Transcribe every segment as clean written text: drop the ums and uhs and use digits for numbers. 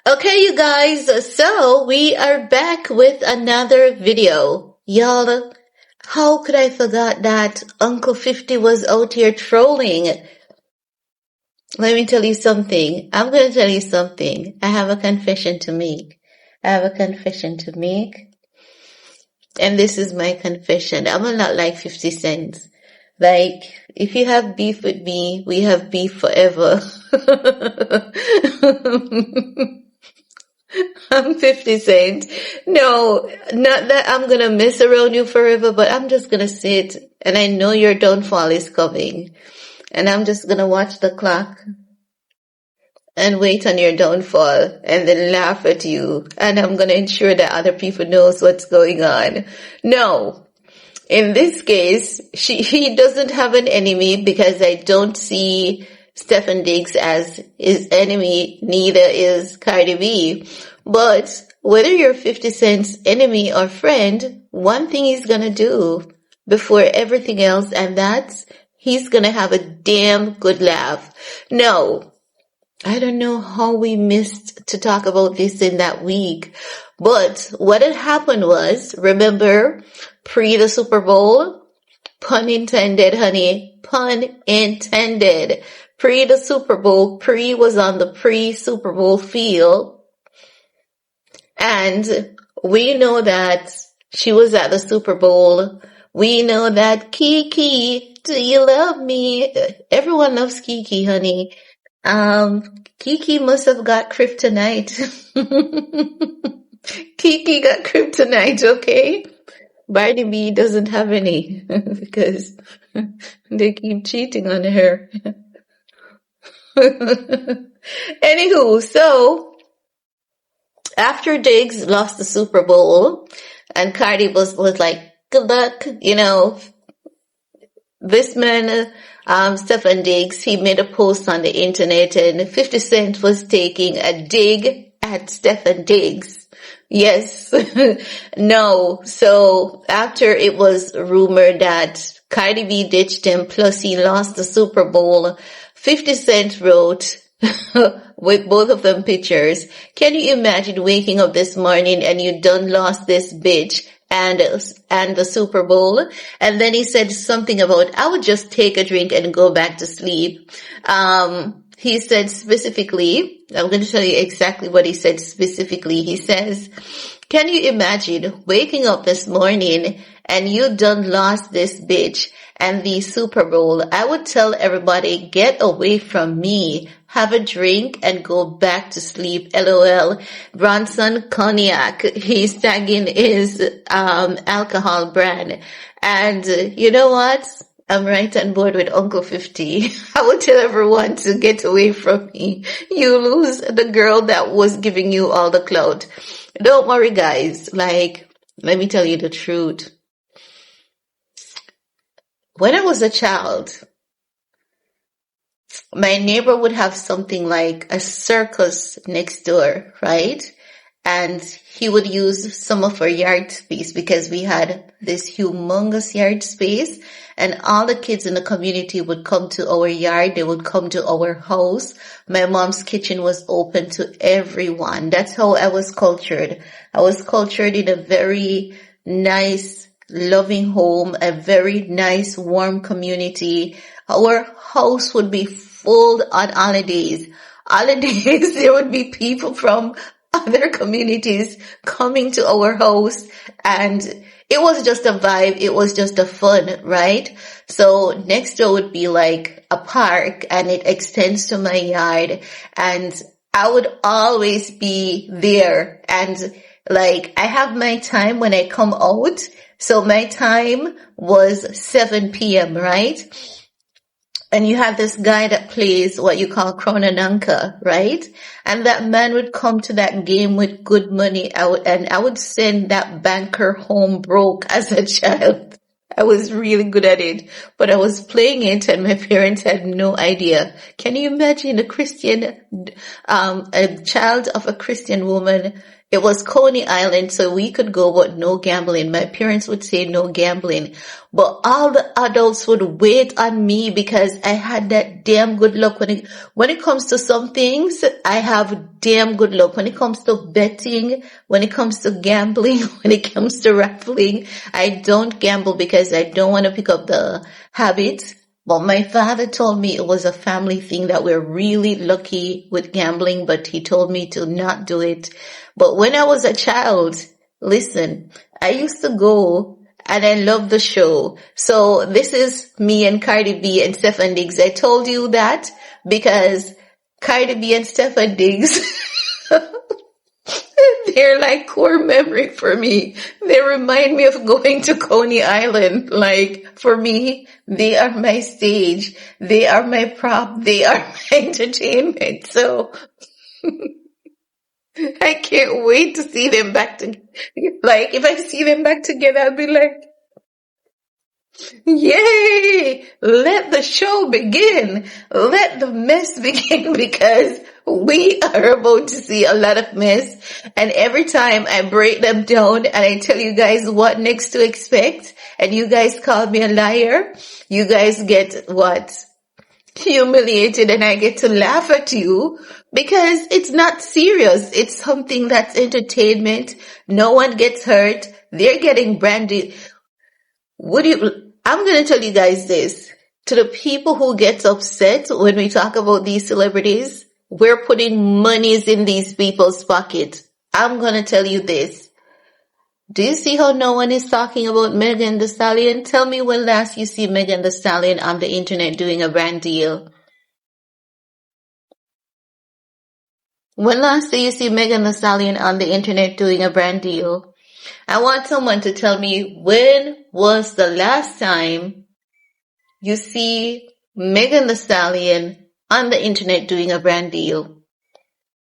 Okay, you guys, so we are back with another video. Y'all, how could I forget that Uncle 50 was out here trolling? Let me tell you something. I'm going to tell you something. I have a confession to make. And this is my confession. I'm not like 50 Cent. Like, if you have beef with me, we have beef forever. I'm 50 Cent. No, not that I'm gonna mess around you forever, but I'm just gonna sit and I know your downfall is coming. And I'm just gonna watch the clock and wait on your downfall and then laugh at you. And I'm gonna ensure that other people knows what's going on. No. In this case, he doesn't have an enemy because I don't see Steffon Diggs as his enemy, neither is Cardi B. But whether you're 50 Cent's enemy or friend, one thing he's gonna do before everything else, and that's he's gonna have a damn good laugh. No, I don't know how we missed to talk about this in that week. But what had happened was, remember, pre the Super Bowl? Pun intended, honey. Pun intended. Pre the Super Bowl, Pre was on the pre-Super Bowl field. And we know that she was at the Super Bowl. We know that Kiki, do you love me? Everyone loves Kiki, honey. Kiki must have got kryptonite. Kiki got kryptonite, okay? Cardi B doesn't have any because they keep cheating on her. Anywho, so after Diggs lost the Super Bowl and Cardi was like, good luck, this man, Steffon Diggs, he made a post on the internet and 50 Cent was taking a dig at Steffon Diggs. Yes. No. So after it was rumored that Cardi B ditched him, plus he lost the Super Bowl, 50 Cent wrote with both of them pictures, can you imagine waking up this morning and you done lost this bitch and the Super Bowl? And then he said something about, I would just take a drink and go back to sleep. He said specifically, I'm going to tell you exactly what he said specifically. He says, can you imagine waking up this morning and you done lost this bitch and the Super Bowl? I would tell everybody, get away from me, have a drink and go back to sleep. LOL. Bronson Cognac. He's tagging his alcohol brand. And you know what? I'm right on board with Uncle 50. I would tell everyone to get away from me. You lose the girl that was giving you all the clout. Don't worry, guys. Let me tell you the truth. When I was a child, my neighbor would have something like a circus next door, right? And he would use some of our yard space because we had this humongous yard space and all the kids in the community would come to our yard. They would come to our house. My mom's kitchen was open to everyone. That's how I was cultured. I was cultured in a very nice, loving home, a very nice, warm community. Our house would be full on holidays. There would be people from other communities coming to our house and it was just a vibe. It was just a fun, right? So next door would be like a park and it extends to my yard and I would always be there and I have my time when I come out. So my time was 7 p.m., right? And you have this guy that plays what you call Crown and Anchor, right? And that man would come to that game with good money out, and I would send that banker home broke as a child. I was really good at it, but I was playing it and my parents had no idea. Can you imagine a child of a Christian woman It was Coney Island, so we could go, but no gambling. My parents would say no gambling, but all the adults would wait on me because I had that damn good luck. When it comes to some things, I have damn good luck. When it comes to betting, when it comes to gambling, when it comes to raffling, I don't gamble because I don't want to pick up the habit. But my father told me it was a family thing, that we're really lucky with gambling, but he told me to not do it. But when I was a child, listen, I used to go and I loved the show. So this is me and Cardi B and Stefon Diggs. I told you that because Cardi B and Stefon Diggs, they're like core memory for me. They remind me of going to Coney Island. Like, for me, they are my stage. They are my prop. They are my entertainment. So I can't wait to see them back together. Like, if I see them back together, I'll be like, yay! Let the show begin. Let the mess begin, because we are about to see a lot of mess. And every time I break them down and I tell you guys what next to expect, and you guys call me a liar, you guys get what? Humiliated, and I get to laugh at you because it's not serious. It's something that's entertainment. No one gets hurt. They're getting branded. I'm going to tell you guys this. To the people who get upset when we talk about these celebrities, we're putting monies in these people's pocket. I'm going to tell you this. Do you see how no one is talking about Megan Thee Stallion? Tell me when last you see Megan Thee Stallion on the internet doing a brand deal. When last did you see Megan Thee Stallion on the internet doing a brand deal? I want someone to tell me, when was the last time you see Megan Thee Stallion on the internet doing a brand deal?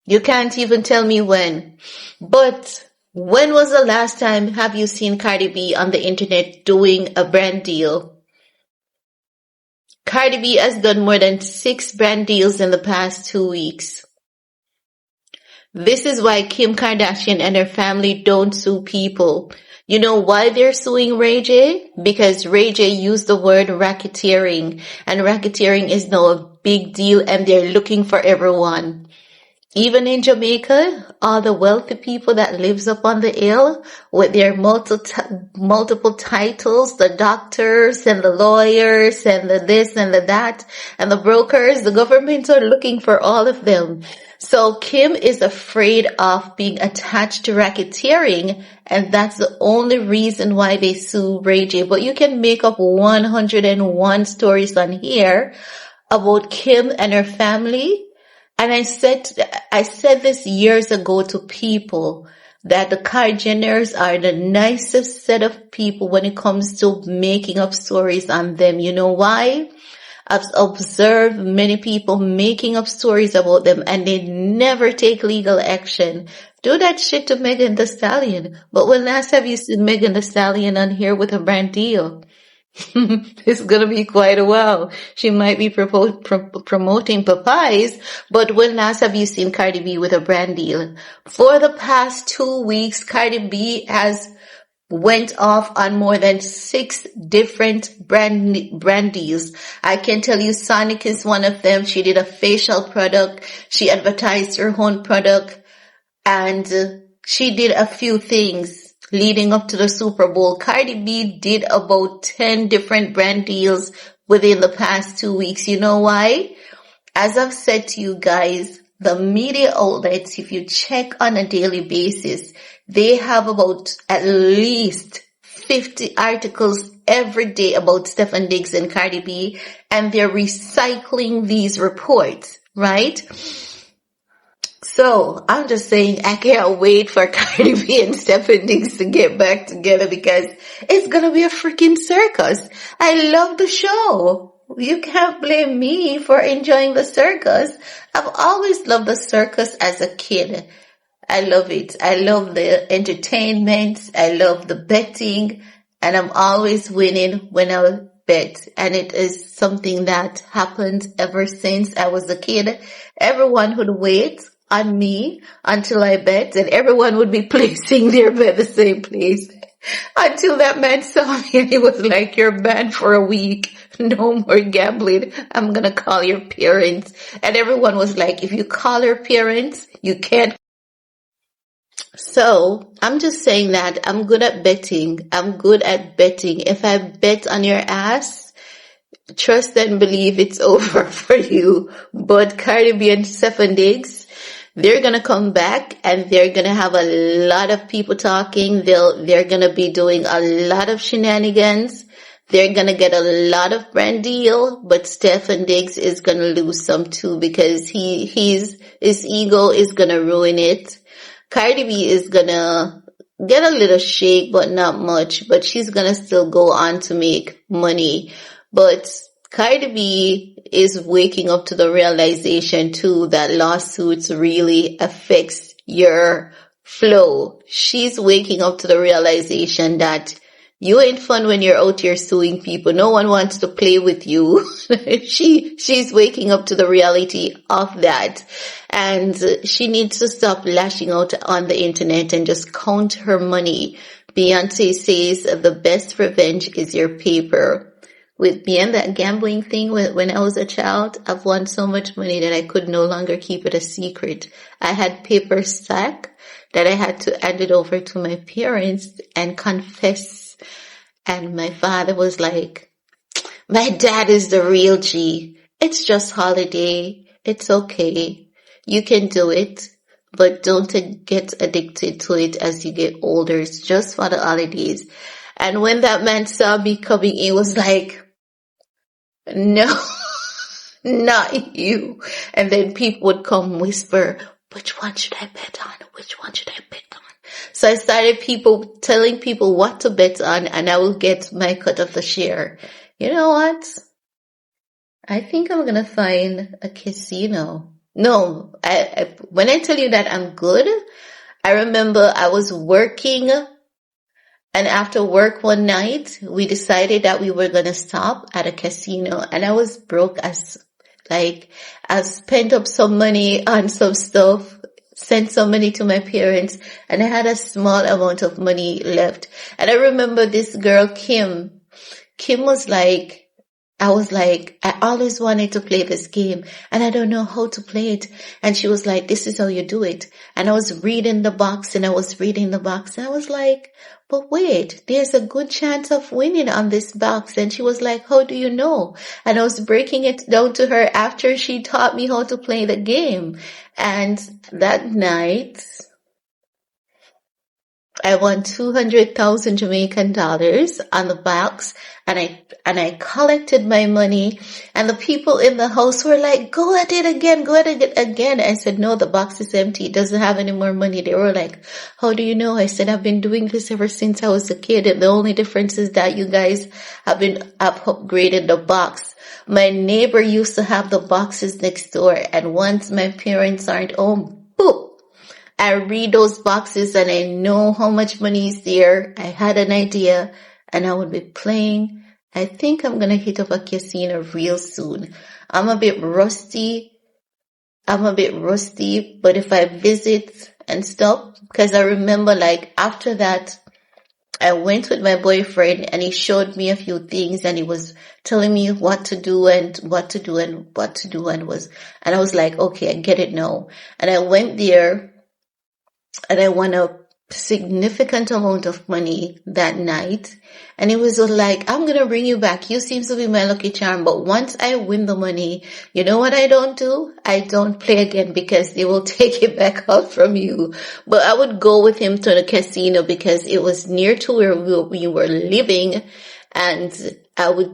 You can't even tell me when. But when was the last time have you seen Cardi B on the internet doing a brand deal? Cardi B has done more than 6 brand deals in the past 2 weeks. This is why Kim Kardashian and her family don't sue people. You know why they're suing Ray J? Because Ray J used the word racketeering, and racketeering is now a big deal, and they're looking for everyone. Even in Jamaica, all the wealthy people that lives up on the hill with their multiple titles, the doctors and the lawyers and the this and the that and the brokers, the government are looking for all of them. So Kim is afraid of being attached to racketeering, and that's the only reason why they sue Ray J. But you can make up 101 stories on here about Kim and her family. And I said this years ago to people, that the Kardashians are the nicest set of people when it comes to making up stories on them. You know why? I've observed many people making up stories about them, and they never take legal action. Do that shit to Megan Thee Stallion. But when last have you seen Megan Thee Stallion on here with a brand deal? It's gonna be quite a while. She might be promoting Popeyes, but when last have you seen Cardi B with a brand deal? For the past 2 weeks, Cardi B has went off on more than 6 different brand deals. I can tell you Sonic is one of them. She did a facial product. She advertised her own product, and she did a few things leading up to the Super Bowl. Cardi B did about 10 different brand deals within the past 2 weeks. You know why? As I've said to you guys, the media outlets, if you check on a daily basis, they have about at least 50 articles every day about Stefon Diggs and Cardi B, and they're recycling these reports, right? So I'm just saying, I can't wait for Cardi B and Stefon Diggs to get back together, because it's gonna be a freaking circus. I love the show. You can't blame me for enjoying the circus. I've always loved the circus as a kid. I love it. I love the entertainment. I love the betting, and I'm always winning when I bet. And it is something that happened ever since I was a kid. Everyone would wait on me until I bet, and everyone would be placing their bet the same place. Until that man saw me and he was like, "You're banned for a week. No more gambling. I'm gonna call your parents." And everyone was like, "If you call your parents, you can't." So I'm just saying that I'm good at betting. I'm good at betting. If I bet on your ass, trust and believe it's over for you. But Cardi B and Steffon, they're gonna come back and they're gonna have a lot of people talking. They're gonna be doing a lot of shenanigans. They're gonna get a lot of brand deal, but Stefon Diggs is gonna lose some too because his ego is gonna ruin it. Cardi B is gonna get a little shake, but not much, but she's gonna still go on to make money. But Cardi B is waking up to the realization too that lawsuits really affects your flow. She's waking up to the realization that you ain't fun when you're out here suing people. No one wants to play with you. She's waking up to the reality of that. And she needs to stop lashing out on the internet and just count her money. Beyonce says the best revenge is your paper. With me and that gambling thing when I was a child, I've won so much money that I could no longer keep it a secret. I had paper stack that I had to hand it over to my parents and confess. And my father was like, "My dad is the real G. It's just holiday. It's okay. You can do it, but don't get addicted to it as you get older. It's just for the holidays." And when that man saw me coming, he was like, "No, not you." And then people would come whisper, "Which one should I bet on? Which one should I bet on?" So I started telling people what to bet on, and I will get my cut of the share. You know what? I think I'm gonna find a casino. No, when I tell you that I'm good, I remember I was working, and after work one night, we decided that we were gonna stop at a casino, and I was broke I spent up some money on some stuff, sent some money to my parents, and I had a small amount of money left. And I remember this girl, Kim. Kim was like, I was like, "I always wanted to play this game and I don't know how to play it." And she was like, "This is how you do it." And I was reading the box and I was like, "But wait, there's a good chance of winning on this box." And she was like, "How do you know?" And I was breaking it down to her after she taught me how to play the game. And that night, I won 200,000 Jamaican dollars on the box, and I collected my money, and the people in the house were like, "Go at it again, go at it again." I said, "No, the box is empty. It doesn't have any more money." They were like, "How do you know?" I said, "I've been doing this ever since I was a kid, and the only difference is that you guys have upgraded the box." My neighbor used to have the boxes next door, and once my parents aren't home, boop, I read those boxes and I know how much money is there. I had an idea and I would be playing. I think I'm going to hit up a casino real soon. I'm a bit rusty, but if I visit and stuff, because I remember like after that, I went with my boyfriend and he showed me a few things and he was telling me what to do and what to do and what to do and I was like, "Okay, I get it now." And I went there and I won a significant amount of money that night. And it was like, "I'm going to bring you back. You seem to be my lucky charm. But once I win the money, you know what I don't do? I don't play again because they will take it back out from you." But I would go with him to the casino because it was near to where we were living. And I would,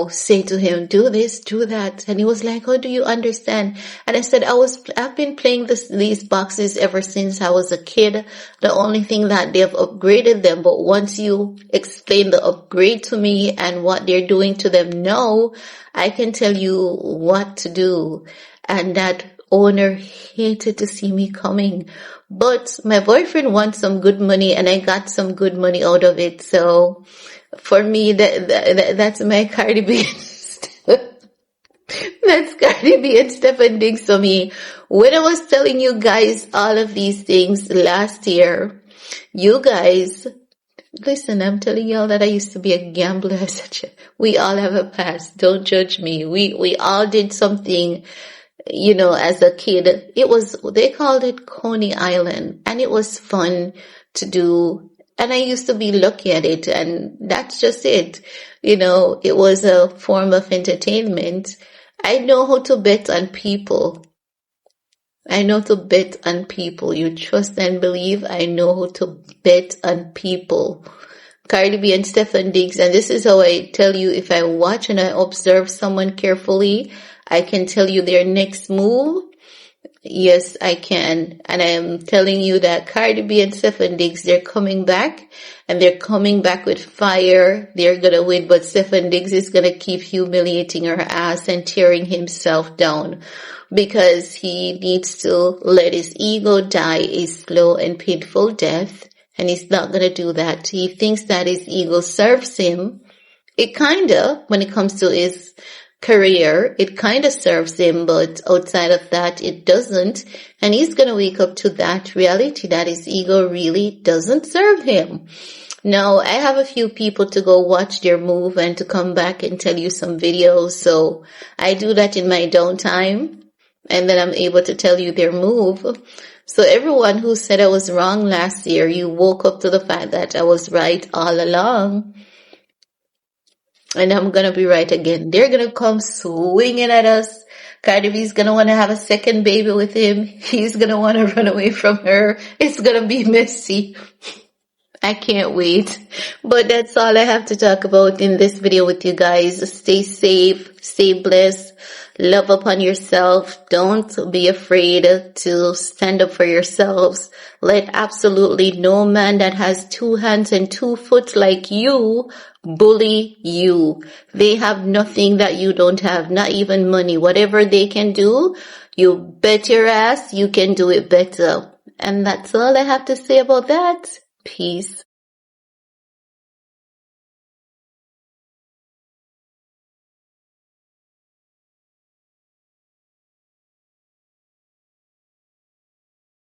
say to him, "Do this, do that." And he was like, "How do you understand?" And I said, I've been playing these boxes ever since I was a kid. The only thing that they've upgraded them. But once you explain the upgrade to me and what they're doing to them now, I can tell you what to do. And that owner hated to see me coming. But my boyfriend won some good money and I got some good money out of it. So for me, that's my Cardi B. That's Cardi B and Stefon Diggs for me. When I was telling you guys all of these things last year, you guys, listen, I'm telling y'all that I used to be a gambler. We all have a past. Don't judge me. We all did something, as a kid. They called it Coney Island, and it was fun to do. And I used to be lucky at it, and that's just it. It was a form of entertainment. I know how to bet on people. I know to bet on people. You trust and believe. I know how to bet on people. Cardi B and Stefon Diggs, and this is how I tell you, if I watch and I observe someone carefully, I can tell you their next move. Yes, I can. And I am telling you that Cardi B and Stefon Diggs, they're coming back, and they're coming back with fire. They're going to win, but Stefon Diggs is going to keep humiliating her ass and tearing himself down because he needs to let his ego die a slow and painful death. And he's not going to do that. He thinks that his ego serves him. It kinda, when it comes to his career, it kinda serves him, but outside of that, it doesn't. And he's gonna wake up to that reality that his ego really doesn't serve him. Now, I have a few people to go watch their move and to come back and tell you some videos. So I do that in my downtime, and then I'm able to tell you their move. So everyone who said I was wrong last year, you woke up to the fact that I was right all along. And I'm going to be right again. They're going to come swinging at us. Cardi B's going to want to have a second baby with him. He's going to want to run away from her. It's going to be messy. I can't wait. But that's all I have to talk about in this video with you guys. Stay safe, stay blessed, love upon yourself. Don't be afraid to stand up for yourselves. Let absolutely no man that has 2 hands and 2 foot like you bully you. They have nothing that you don't have, not even money. Whatever they can do, you bet your ass you can do it better. And that's all I have to say about that. Peace.